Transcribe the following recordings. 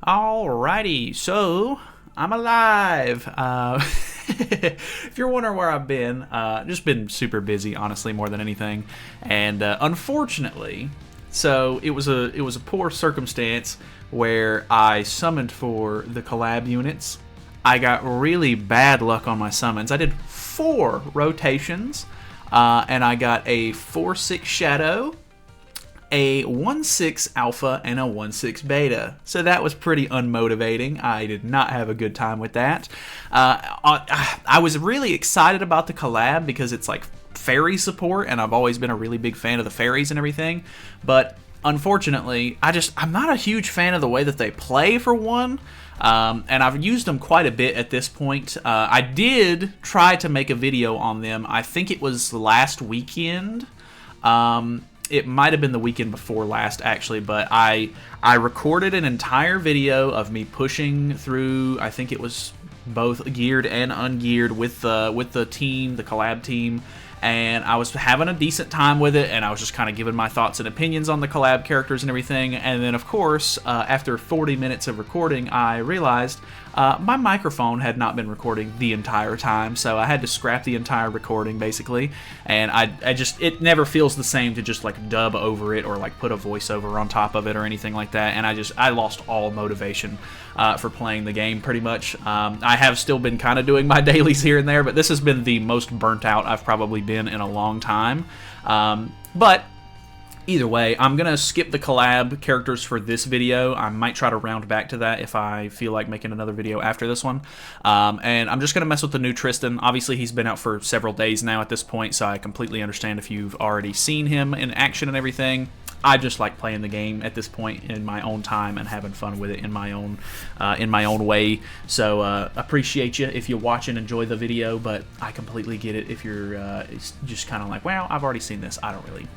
Alrighty, so I'm alive. If you're wondering where I've been, just been super busy, honestly, more than anything. And unfortunately, so it was a poor circumstance where I summoned for the collab units. I got really bad luck on my summons. I did 4 rotations, and I got a 4/6 shadow, a 1/6 alpha, and a 1/6 beta. So that was pretty unmotivating. I did not have a good time with that. I was really excited about the collab because it's like fairy support, and I've always been a really big fan of the fairies and everything. But unfortunately, I'm not a huge fan of the way that they play, for one. And I've used them quite a bit at this point. I did try to make a video on them. I think it was last weekend. It might have been the weekend before last, actually, but I recorded an entire video of me pushing through. I think it was both geared and ungeared with the team, the collab team, and I was having a decent time with it, and I was just kind of giving my thoughts and opinions on the collab characters and everything. And then, of course, after 40 minutes of recording, I realized my microphone had not been recording the entire time, so I had to scrap the entire recording, basically. And it never feels the same to just like dub over it or like put a voiceover on top of it or anything like that. And I lost all motivation for playing the game, pretty much. I have still been kind of doing my dailies here and there, but this has been the most burnt out I've probably been in a long time. But either way, I'm going to skip the collab characters for this video. I might try to round back to that if I feel like making another video after this one. And I'm just going to mess with the new Tristan. Obviously, he's been out for several days now at this point, so I completely understand if you've already seen him in action and everything. I just like playing the game at this point in my own time and having fun with it in my own way. So appreciate you if you watch and enjoy the video, but I completely get it if you're just kind of like, well, I've already seen this. I don't really,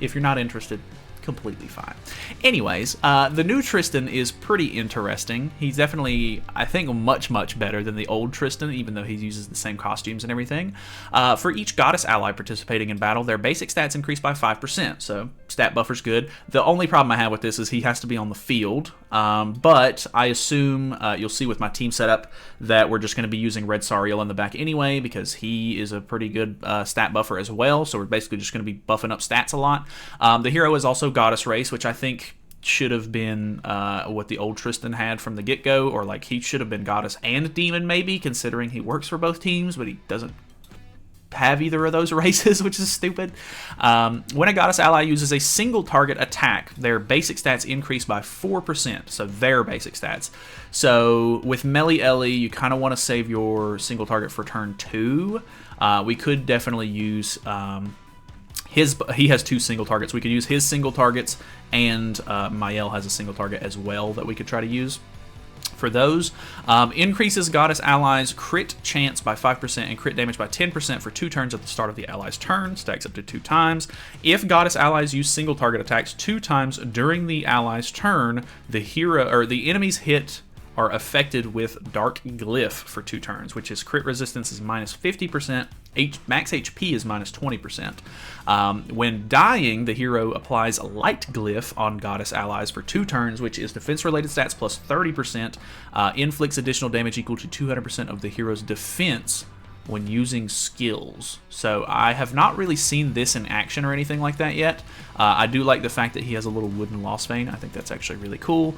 if you're not interested, completely fine. Anyways, the new Tristan is pretty interesting. He's definitely, I think, much better than the old Tristan, even though he uses the same costumes and everything. For each goddess ally participating in battle, their basic stats increase by 5%, so stat buffer's good. The only problem I have with this is he has to be on the field, but I assume you'll see with my team setup that we're just going to be using Red Sariel in the back anyway, because he is a pretty good stat buffer as well, so we're basically just going to be buffing up stats a lot. The hero is also Goddess Race, which I think should have been what the old Tristan had from the get-go, or like he should have been Goddess and Demon maybe, considering he works for both teams, but he doesn't have either of those races, which is stupid. When a Goddess ally uses a single target attack, their basic stats increase by 4%, so their basic stats. So with Melee Ellie, you kind of want to save your single target for turn 2. We could definitely use he has 2 single targets. We could use his single targets, and Mael has a single target as well that we could try to use for those. Increases Goddess allies' crit chance by 5% and crit damage by 10% for 2 turns at the start of the ally's turn. Stacks up to 2 times. If Goddess allies use single target attacks 2 times during the ally's turn, the hero or the enemy's hit are affected with Dark Glyph for 2 turns, which is crit resistance is minus 50%, max HP is minus 20%. When dying, the hero applies Light Glyph on Goddess allies for 2 turns, which is defense-related stats plus 30%, inflicts additional damage equal to 200% of the hero's defense when using skills. So I have not really seen this in action or anything like that yet. I do like the fact that he has a little wooden Lost Vein. I think that's actually really cool.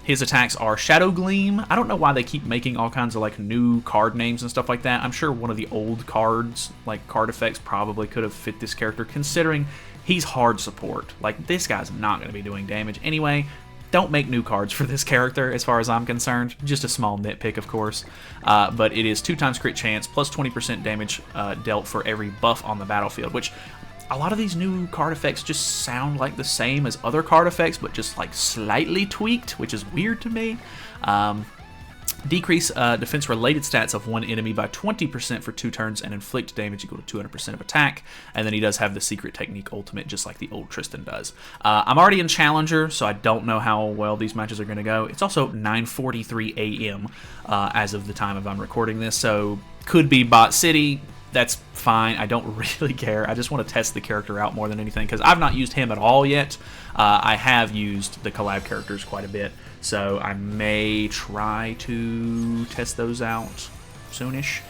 His attacks are Shadow Gleam. I don't know why they keep making all kinds of like new card names and stuff like that. I'm sure one of the old cards, like card effects, probably could have fit this character, considering he's hard support. Like, this guy's not going to be doing damage anyway. Don't make new cards for this character, as far as I'm concerned. Just a small nitpick, of course. But it is 2 times crit chance, plus 20% damage dealt for every buff on the battlefield, which a lot of these new card effects just sound like the same as other card effects, but just like slightly tweaked, which is weird to me. Decrease defense-related stats of one enemy by 20% for 2 turns and inflict damage equal to 200% of attack. And then he does have the Secret Technique Ultimate, just like the old Tristan does. I'm already in Challenger, so I don't know how well these matches are going to go. It's also 9:43 a.m. As of the time of I'm recording this, so could be Bot City. that's fine. I don't really care. I just want to test the character out more than anything because I've not used him at all yet. I have used the collab characters quite a bit, so I may try to test those out soonish.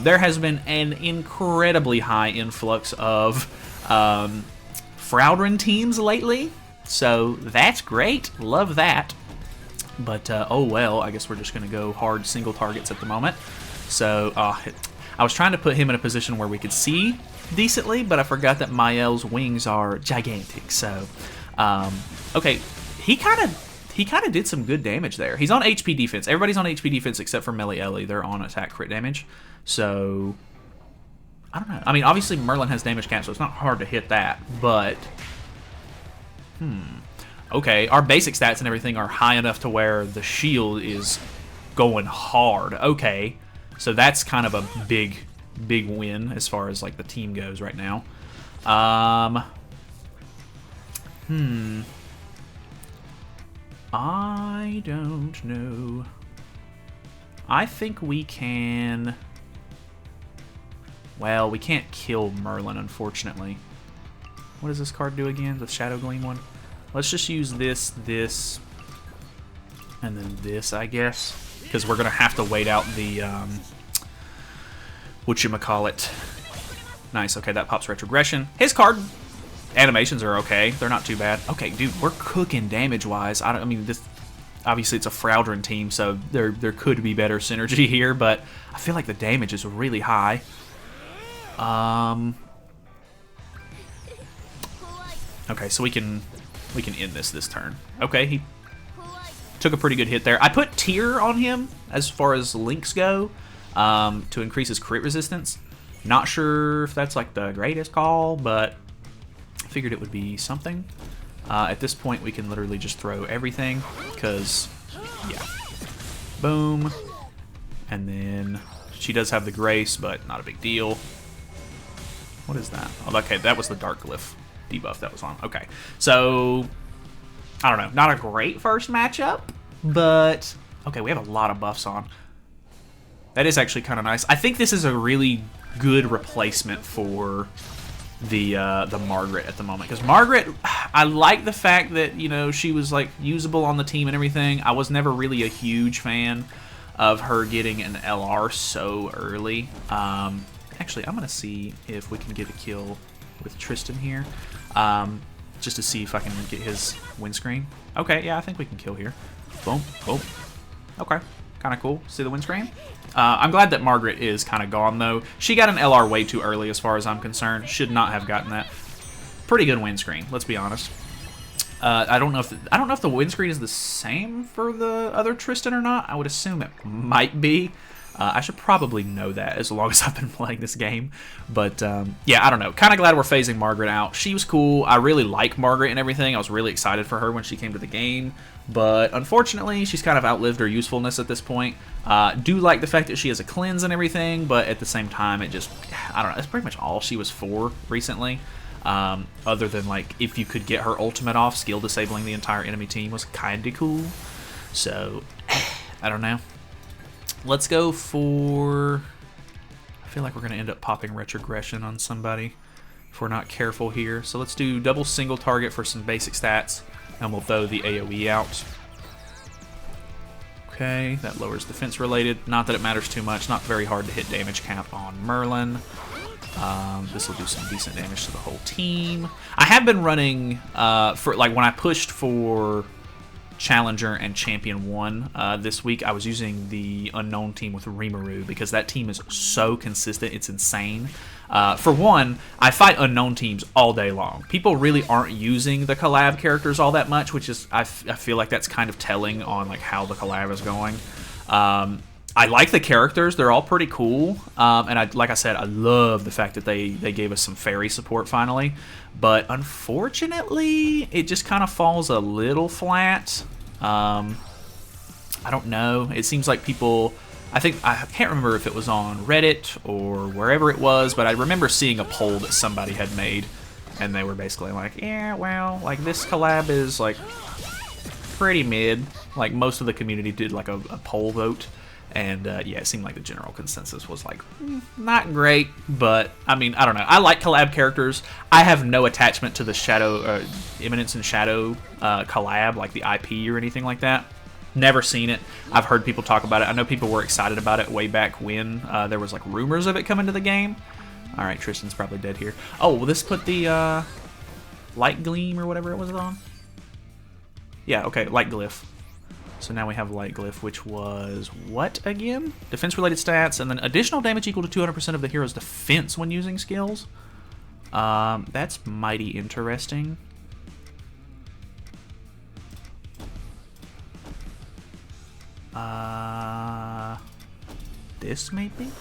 There has been an incredibly high influx of Fraudrin teams lately, so that's great. Love that. But, oh well, I guess we're just going to go hard single targets at the moment. So, I was trying to put him in a position where we could see decently, but I forgot that Mael's wings are gigantic. So, okay, he kind of did some good damage there. He's on HP defense. Everybody's on HP defense except for Melee Ellie. They're on attack crit damage. So, I don't know. I mean, obviously Merlin has damage cap, so it's not hard to hit that, but... Okay, our basic stats and everything are high enough to where the shield is going hard. Okay, so that's kind of a big win as far as like the team goes right now. I don't know. I think we can... Well, we can't kill Merlin, unfortunately. What does this card do again? The Shadow Gleam one? Let's just use this, and then this, I guess. Because we're going to have to wait out the, whatchamacallit. Nice, okay, that pops Retrogression. His card animations are okay. They're not too bad. Okay, dude, we're cooking damage-wise. I mean, this... Obviously, it's a Fraudrin team, so there could be better synergy here, but I feel like the damage is really high. Okay, so we can end this turn. Okay, he took a pretty good hit there. I put Tear on him as far as links go to increase his crit resistance. Not sure if that's like the greatest call, but I figured it would be something. At this point, we can literally just throw everything because, yeah. Boom. And then she does have the Grace, but not a big deal. What is that? Oh, okay, that was the Dark Glyph debuff that was on. Okay, so I don't know. Not a great first matchup, but okay, we have a lot of buffs on. That is actually kind of nice. I think this is a really good replacement for the Margaret at the moment, because Margaret, I like the fact that, you know, she was like usable on the team and everything. I was never really a huge fan of her getting an LR so early. Actually, I'm gonna see if we can get a kill with Tristan here, just to see if I can get his windscreen. Okay, yeah, I think we can kill here. Boom, boom. Okay, kind of cool. See the windscreen? I'm glad that Margaret is kind of gone, though. She got an LR way too early as far as I'm concerned. Should not have gotten that. Pretty good windscreen, let's be honest. I don't know if the windscreen is the same for the other Tristan or not. I would assume it might be. I should probably know that as long as I've been playing this game. But, yeah, I don't know. Kind of glad we're phasing Margaret out. She was cool. I really like Margaret and everything. I was really excited for her when she came to the game. But, unfortunately, she's kind of outlived her usefulness at this point. Do like the fact that she has a cleanse and everything, but at the same time, it just... I don't know. That's pretty much all she was for recently. Other than, like, if you could get her ultimate off, skill disabling the entire enemy team was kind of cool. So, I don't know. Let's go for... I feel like we're going to end up popping Retrogression on somebody if we're not careful here. So let's do double single target for some basic stats, and we'll throw the AoE out. Okay, that lowers defense related. Not that it matters too much. Not very hard to hit damage cap on Merlin. This will do some decent damage to the whole team. I have been running, for like when I pushed for Challenger and Champion 1 this week, I was using the Unknown team with Rimuru because that team is so consistent, it's insane. For one, I fight Unknown teams all day long. People really aren't using the collab characters all that much, which is, I feel like that's kind of telling on like how the collab is going. I like the characters, they're all pretty cool, and like I said, I love the fact that they gave us some fairy support finally, but unfortunately, it just kind of falls a little flat. I don't know, it seems like people, I can't remember if it was on Reddit or wherever it was, but I remember seeing a poll that somebody had made, and they were basically like, yeah, well, like this collab is like pretty mid. Like most of the community did like a poll vote, And yeah, it seemed like the general consensus was like, not great, but I mean, I don't know. I like collab characters. I have no attachment to the Shadow, Imminence and Shadow collab, like the IP or anything like that. Never seen it. I've heard people talk about it. I know people were excited about it way back when there was like rumors of it coming to the game. All right, Tristan's probably dead here. Oh, will this put the Light Gleam or whatever it was on? Yeah, okay, Light Glyph. So now we have Light Glyph, which was what again? Defense-related stats, and then additional damage equal to 200% of the hero's defense when using skills. That's mighty interesting. This maybe?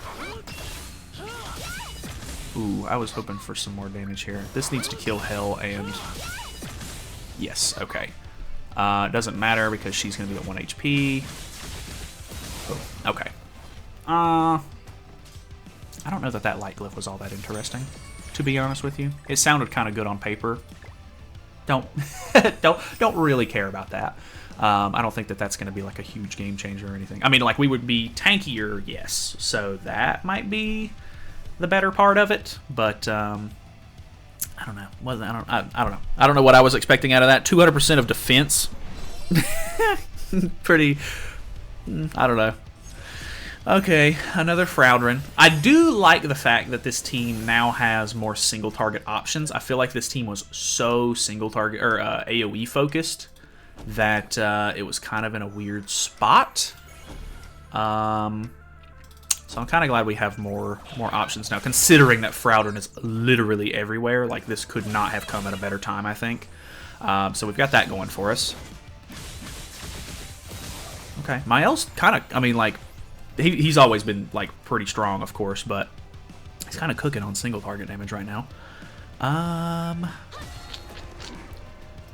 Ooh, I was hoping for some more damage here. This needs to kill Hell and... Yes, okay. Doesn't matter because she's going to be at 1 HP. Oh, okay. I don't know that that Light Glyph was all that interesting, to be honest with you. It sounded kind of good on paper. Don't really care about that. I don't think that that's going to be like a huge game changer or anything. I mean, like, we would be tankier, yes. So that might be the better part of it, but I don't know. I don't know. I don't know what I was expecting out of that. 200% of defense. Pretty. I don't know. Okay, another Froudrin. I do like the fact that this team now has more single target options. I feel like this team was so single target or AoE focused that it was kind of in a weird spot. So I'm kind of glad we have more options now, considering that Froudrin is literally everywhere. Like, this could not have come at a better time, I think. So we've got that going for us. Okay, Mael's kind of, I mean, like, he's always been, like, pretty strong, of course, but he's kind of cooking on single target damage right now.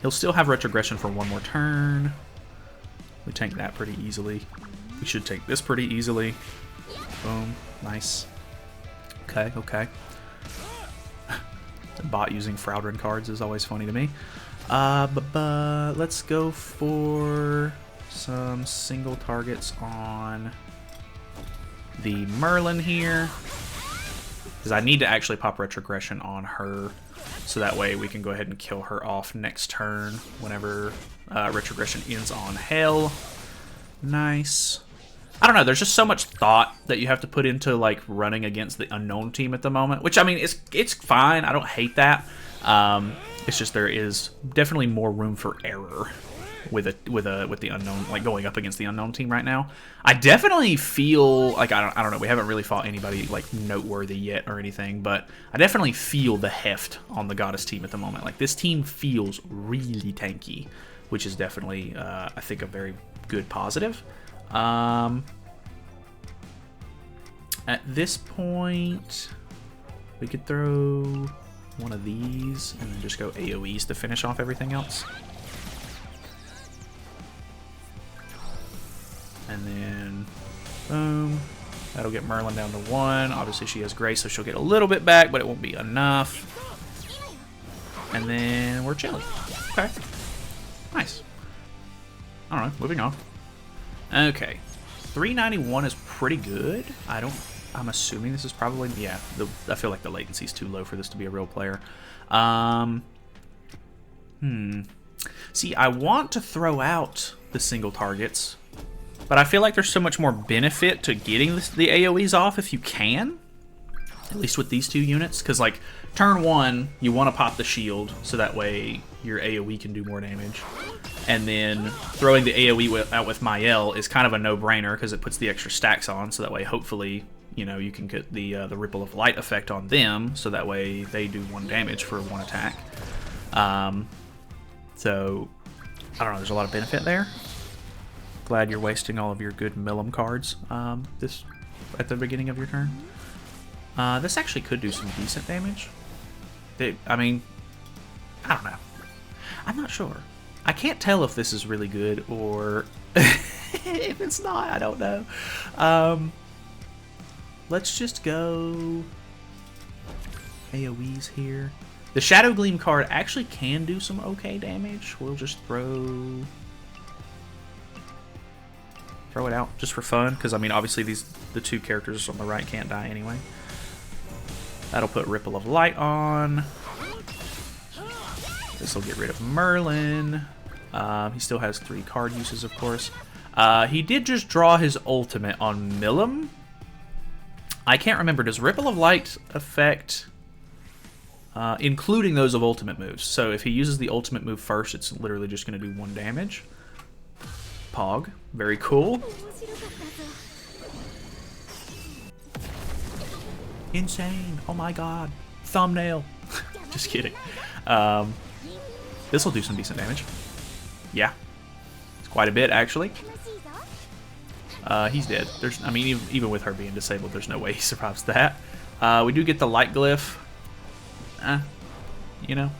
He'll still have retrogression for one more turn. We tank that pretty easily. We should take this pretty easily. Boom. Nice. Okay, okay. The bot using Froudrin cards is always funny to me. But let's go for some single targets on the Merlin here, because I need to actually pop retrogression on her, so that way we can go ahead and kill her off next turn whenever retrogression ends on Hell. Nice. I don't know, there's just so much thought that you have to put into, like, running against the unknown team at the moment, which, I mean, it's fine. I don't hate that. It's just there is definitely more room for error with the unknown, like, going up against the unknown team right now. I definitely feel like I don't know, we haven't really fought anybody like noteworthy yet or anything, but I definitely feel the heft on the Goddess team at the moment. Like, this team feels really tanky, which is definitely I think a very good positive. At this point, we could throw one of these and then just go AoEs to finish off everything else. And then, boom. That'll get Merlin down to 1. Obviously, she has Grace, so she'll get a little bit back, but it won't be enough. And then we're chilling. Okay. Nice. Alright, moving on. Okay. 391 is pretty good. I'm assuming this is probably, yeah, I feel like the latency is too low for this to be a real player. See, I want to throw out the single targets, but I feel like there's so much more benefit to getting the AoEs off if you can. At least with these two units, because, like, turn 1, you want to pop the shield, so that way your AoE can do more damage. And then throwing the AoE out with Mael is kind of a no-brainer, because it puts the extra stacks on, so that way, hopefully, you know, you can get the Ripple of Light effect on them, so that way they do 1 damage for 1 attack. So, I don't know, there's a lot of benefit there. Glad you're wasting all of your good Millum cards at the beginning of your turn. This actually could do some decent damage. I mean, I don't know. I'm not sure. I can't tell if this is really good or if it's not. I don't know. Let's just go AoEs here. The Shadow Gleam card actually can do some okay damage. We'll just throw throw it out just for fun, because I mean obviously the two characters on the right can't die anyway. That'll put Ripple of Light on. This will get rid of Merlin. He still has 3 card uses, of course. He did just draw his ultimate on Milim. I can't remember. Does Ripple of Light affect... including those of ultimate moves. So if he uses the ultimate move first, it's literally just going to do 1 damage. Pog. Very cool. Insane. Oh my god. Thumbnail. Just kidding. This will do some decent damage. Yeah. It's quite a bit, actually. He's dead. I mean, even with her being disabled, there's no way he survives that. We do get the light glyph. You know,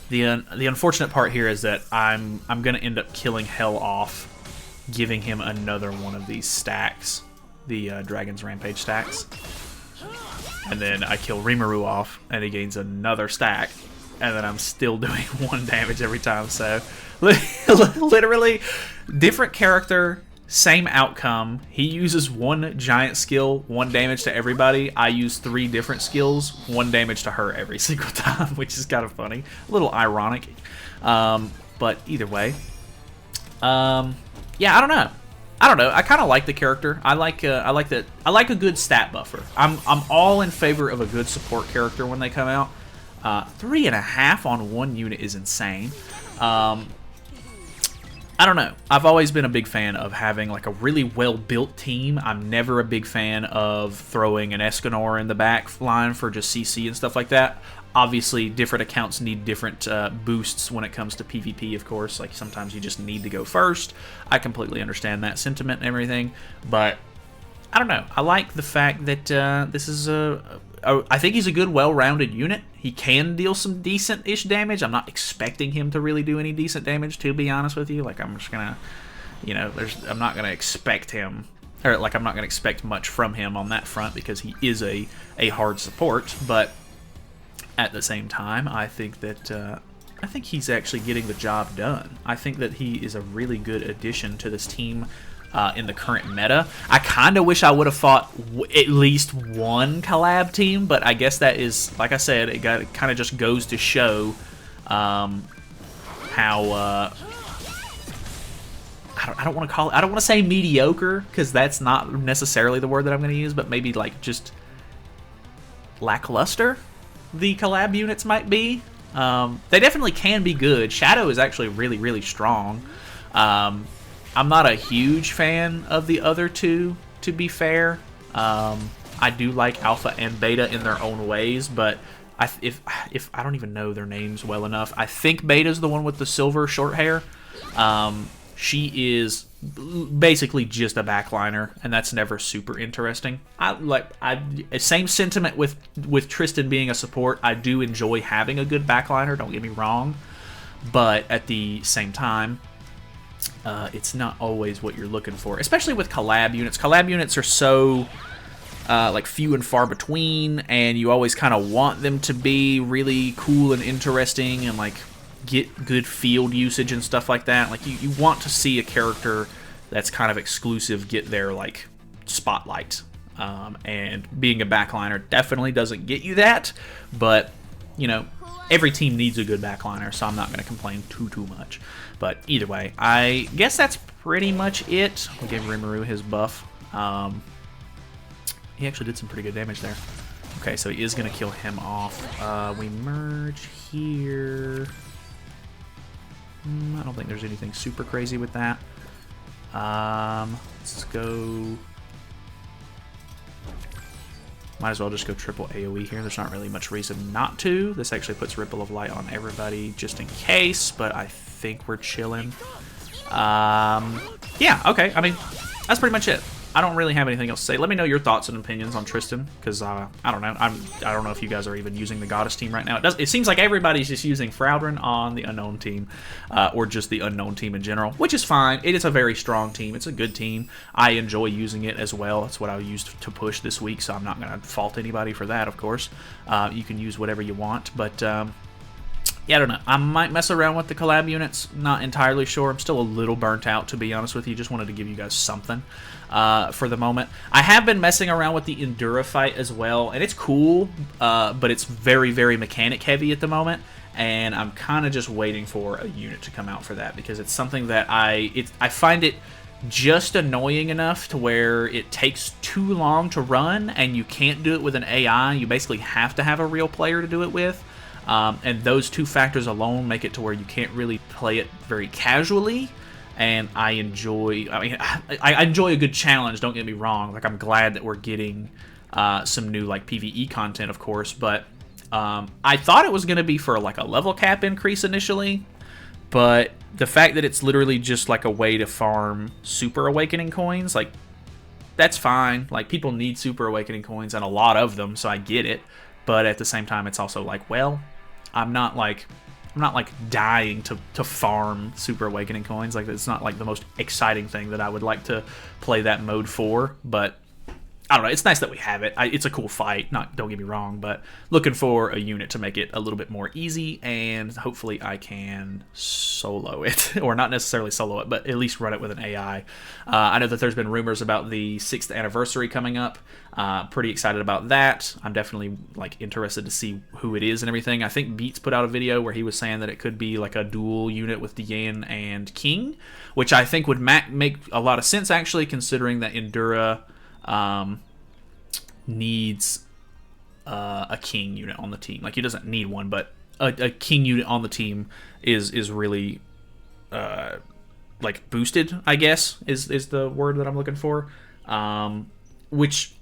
The unfortunate part here is that I'm gonna end up killing Hell off, giving him another one of these stacks, the Dragon's Rampage stacks, and then I kill Rimuru off, and he gains another stack, and then I'm still doing 1 damage every time. So literally, different character, same outcome. He uses 1 giant skill, 1 damage to everybody. I use 3 different skills, 1 damage to her every single time, which is kind of funny, a little ironic. But either way, yeah, I don't know. I kind of like the character. I like a good stat buffer. I'm all in favor of a good support character when they come out. 3.5 on 1 unit is insane. I don't know. I've always been a big fan of having like a really well-built team. I'm never a big fan of throwing an Escanor in the back line for just CC and stuff like that. Obviously, different accounts need different boosts when it comes to PvP, of course. Like, sometimes you just need to go first. I completely understand that sentiment and everything. But, I don't know. I like the fact that this is I think he's a good, well-rounded unit. He can deal some decent-ish damage. I'm not expecting him to really do any decent damage, to be honest with you. Like, I'm just gonna, you know, I'm not gonna expect him, or like, I'm not gonna expect much from him on that front because he is a hard support. But at the same time, I think that I think he's actually getting the job done. I think that he is a really good addition to this team. In the current meta. I kind of wish I would have fought at least 1 collab team, but I guess that is, like I said, it kind of just goes to show how I don't want to say mediocre, because that's not necessarily the word that I'm going to use, but maybe like just lackluster the collab units might be. They definitely can be good. Shadow is actually really, really strong. I'm not a huge fan of the other 2, to be fair. I do like Alpha and Beta in their own ways, but if I don't even know their names well enough, I think Beta's the one with the silver short hair. She is basically just a backliner, and that's never super interesting. Same sentiment with Tristan being a support. I do enjoy having a good backliner, don't get me wrong, but at the same time, it's not always what you're looking for, especially with collab units. Collab units are so like few and far between, and you always kind of want them to be really cool and interesting and like get good field usage and stuff like that. Like you want to see a character that's kind of exclusive get their like spotlight, and being a backliner definitely doesn't get you that, but you know, every team needs a good backliner, so I'm not going to complain too much. But either way, I guess that's pretty much it. We gave Rimuru his buff. He actually did some pretty good damage there. Okay, so he is going to kill him off. We merge here. I don't think there's anything super crazy with that. Let's go... Might as well just go triple AoE here. There's not really much reason not to. This actually puts Ripple of Light on everybody just in case, but I think we're chilling. Yeah, okay. I mean, that's pretty much it. I don't really have anything else to say. Let me know your thoughts and opinions on Tristan, because I don't know. I don't know if you guys are even using the Goddess team right now. It seems like everybody's just using Frowdren on the Unknown team, or just the Unknown team in general, which is fine. It is a very strong team. It's a good team. I enjoy using it as well. That's what I used to push this week, so I'm not going to fault anybody for that, of course. You can use whatever you want, but yeah, I don't know. I might mess around with the collab units. Not entirely sure. I'm still a little burnt out, to be honest with you. Just wanted to give you guys something for the moment. I have been messing around with the Endura fight as well, and it's cool, but it's very, very mechanic heavy at the moment, and I'm kind of just waiting for a unit to come out for that, because it's something that I find it just annoying enough to where it takes too long to run, and you can't do it with an AI. You basically have to have a real player to do it with. And those two factors alone make it to where you can't really play it very casually, and I enjoy a good challenge, don't get me wrong. Like, I'm glad that we're getting some new, like, PvE content, of course, but I thought it was going to be for, like, a level cap increase initially, but the fact that it's literally just, like, a way to farm Super Awakening coins, like, that's fine. Like, people need Super Awakening coins, and a lot of them, so I get it, but at the same time, it's also like, well, I'm not like dying to farm Super Awakening coins. Like, it's not like the most exciting thing that I would like to play that mode for, but I don't know. It's nice that we have it. It's a cool fight. Don't get me wrong, but looking for a unit to make it a little bit more easy, and hopefully I can solo it, or not necessarily solo it, but at least run it with an AI. I know that there's been rumors about the 6th anniversary coming up. Pretty excited about that. I'm definitely, like, interested to see who it is and everything. I think Beats put out a video where he was saying that it could be like a dual unit with Diane and King, which I think would make a lot of sense, actually, considering that Endura needs a King unit on the team. Like, he doesn't need one, but a King unit on the team is really like boosted, I guess is the word that I'm looking for, which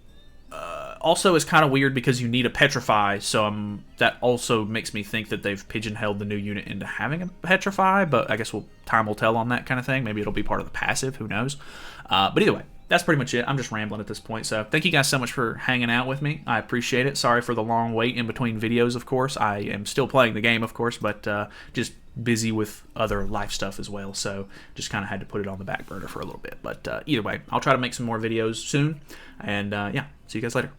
also is kind of weird because you need a Petrify, so that also makes me think that they've pigeonholed the new unit into having a Petrify, but I guess time will tell on that kind of thing. Maybe it'll be part of the passive, who knows. But either way, that's pretty much it. I'm just rambling at this point, so thank you guys so much for hanging out with me. I appreciate it. Sorry for the long wait in between videos, of course. I am still playing the game, of course, but just busy with other life stuff as well, so just kind of had to put it on the back burner for a little bit. But either way, I'll try to make some more videos soon, and yeah, see you guys later.